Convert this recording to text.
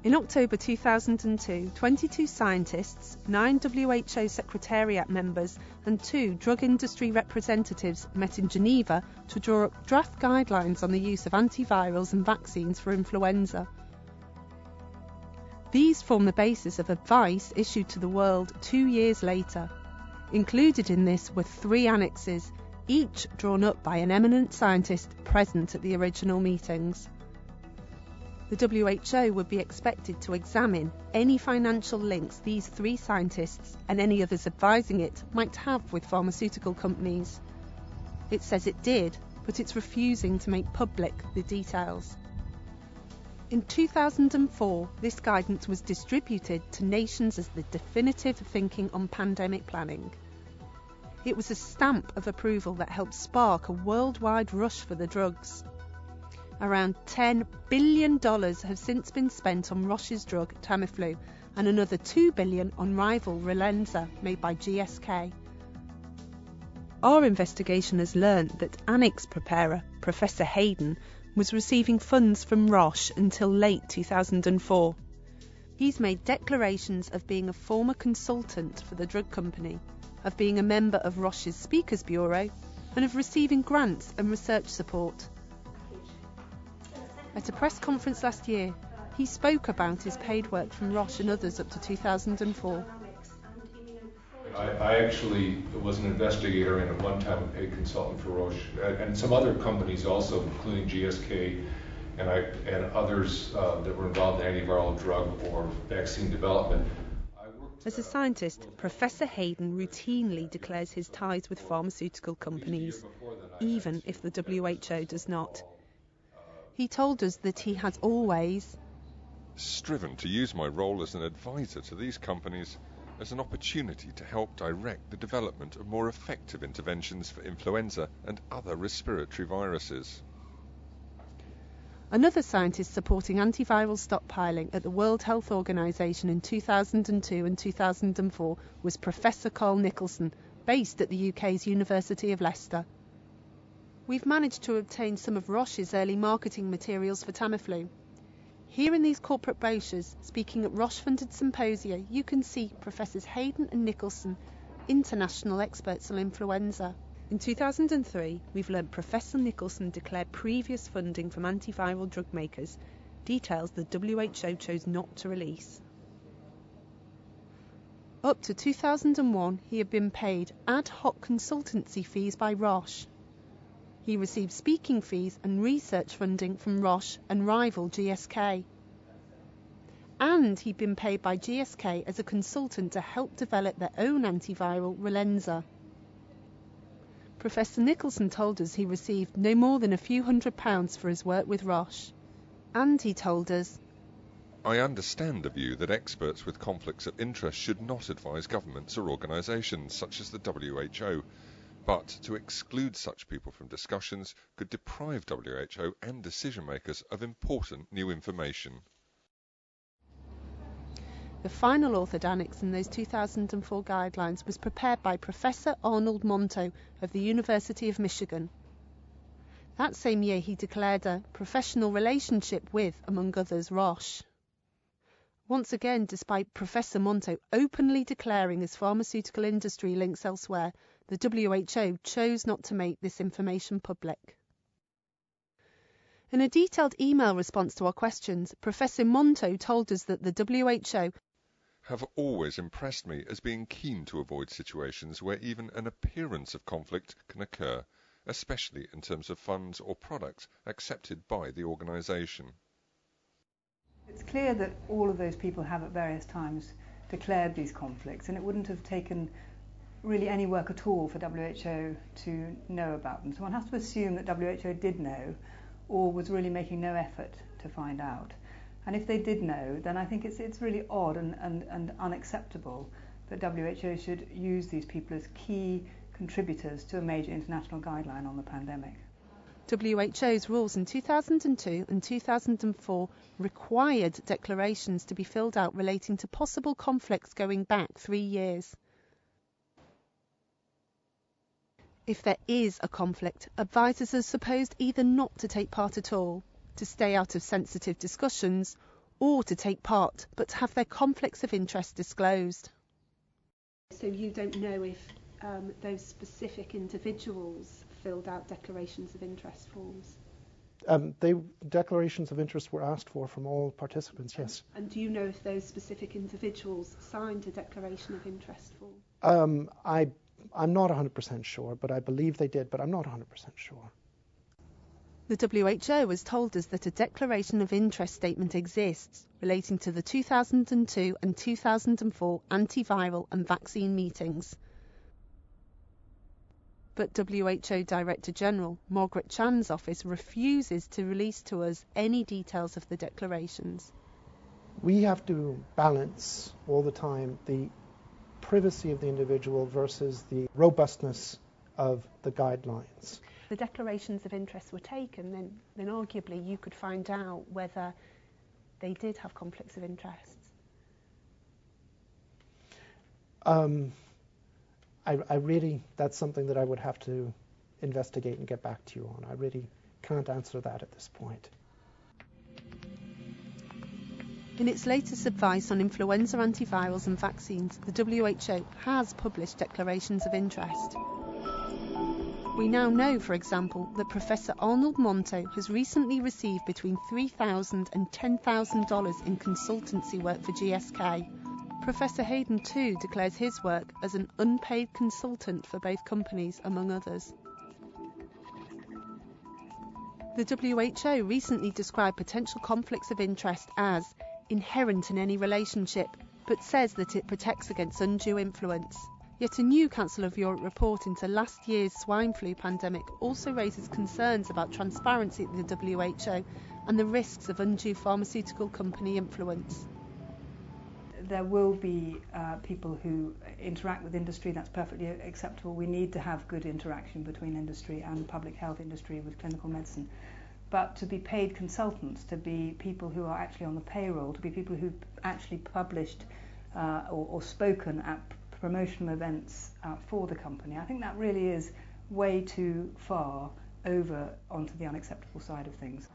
In October 2002, 22 scientists, 9 WHO Secretariat members and 2 drug industry representatives met in Geneva to draw up draft guidelines on the use of antivirals and vaccines for influenza. These form the basis of advice issued to the world 2 years later. Included in this were 3 annexes, each drawn up by an eminent scientist present at the original meetings. The WHO would be expected to examine any financial links these 3 scientists and any others advising it might have with pharmaceutical companies. It says it did, but it's refusing to make public the details. In 2004, this guidance was distributed to nations as the definitive thinking on pandemic planning. It was a stamp of approval that helped spark a worldwide rush for the drugs. Around $10 billion have since been spent on Roche's drug Tamiflu and another $2 billion on rival Relenza made by GSK. Our investigation has learned that annex preparer Professor Hayden was receiving funds from Roche until late 2004. He's made declarations of being a former consultant for the drug company, of being a member of Roche's Speakers Bureau, and of receiving grants and research support. At a press conference last year, he spoke about his paid work from Roche and others up to 2004. I actually was an investigator and at one time a paid consultant for Roche and some other companies also, including GSK and others that were involved in antiviral drug or vaccine development. As a scientist, Professor Hayden routinely declares his ties with pharmaceutical companies, even if the WHO does not. He told us that he has always striven to use my role as an advisor to these companies as an opportunity to help direct the development of more effective interventions for influenza and other respiratory viruses. Another scientist supporting antiviral stockpiling at the World Health Organization in 2002 and 2004 was Professor Carl Nicholson, based at the UK's University of Leicester. We've managed to obtain some of Roche's early marketing materials for Tamiflu. Here in these corporate brochures, speaking at Roche-funded symposia, you can see Professors Hayden and Nicholson, international experts on influenza. In 2003, we've learnt Professor Nicholson declared previous funding from antiviral drug makers, details the WHO chose not to release. Up to 2001, he had been paid ad hoc consultancy fees by Roche. He received speaking fees and research funding from Roche and rival GSK. And he'd been paid by GSK as a consultant to help develop their own antiviral Relenza. Professor Nicholson told us he received no more than a few £100 for his work with Roche. And he told us, I understand the view that experts with conflicts of interest should not advise governments or organisations such as the WHO, but to exclude such people from discussions could deprive WHO and decision makers of important new information. The final authored annex in those 2004 guidelines was prepared by Professor Arnold Monto of the University of Michigan. That same year he declared a professional relationship with, among others, Roche. Once again, despite Professor Monto openly declaring his pharmaceutical industry links elsewhere, the WHO chose not to make this information public. In a detailed email response to our questions, Professor Monto told us that the WHO have always impressed me as being keen to avoid situations where even an appearance of conflict can occur, especially in terms of funds or products accepted by the organisation. It's clear that all of those people have at various times declared these conflicts, and it wouldn't have taken really any work at all for WHO to know about them. So one has to assume that WHO did know or was really making no effort to find out. And if they did know, then I think it's really odd and unacceptable that WHO should use these people as key contributors to a major international guideline on the pandemic. WHO's rules in 2002 and 2004 required declarations to be filled out relating to possible conflicts going back 3 years. If there is a conflict, advisors are supposed either not to take part at all, to stay out of sensitive discussions, or to take part, but to have their conflicts of interest disclosed. So you don't know if those specific individuals filled out declarations of interest forms? Declarations of interest were asked for from all participants, yes. And do you know if those specific individuals signed a declaration of interest form? I'm not 100% sure, but I believe they did, but I'm not 100% sure. The WHO has told us that a declaration of interest statement exists relating to the 2002 and 2004 antiviral and vaccine meetings. But WHO Director General Margaret Chan's office refuses to release to us any details of the declarations. We have to balance all the time the privacy of the individual versus the robustness of the guidelines. The declarations of interest were taken, then arguably you could find out whether they did have conflicts of interest. I really, that's something that I would have to investigate and get back to you on. I really can't answer that at this point. In its latest advice on influenza antivirals and vaccines, the WHO has published declarations of interest. We now know, for example, that Professor Arnold Monto has recently received between $3,000 and $10,000 in consultancy work for GSK. Professor Hayden too declares his work as an unpaid consultant for both companies, among others. The WHO recently described potential conflicts of interest as inherent in any relationship, but says that it protects against undue influence. Yet a new Council of Europe report into last year's swine flu pandemic also raises concerns about transparency at the WHO and the risks of undue pharmaceutical company influence. There will be people who interact with industry. That's perfectly acceptable. We need to have good interaction between industry and public health industry with clinical medicine. But to be paid consultants, to be people who are actually on the payroll, to be people who actually published or spoken at promotional events for the company, I think that really is way too far over onto the unacceptable side of things.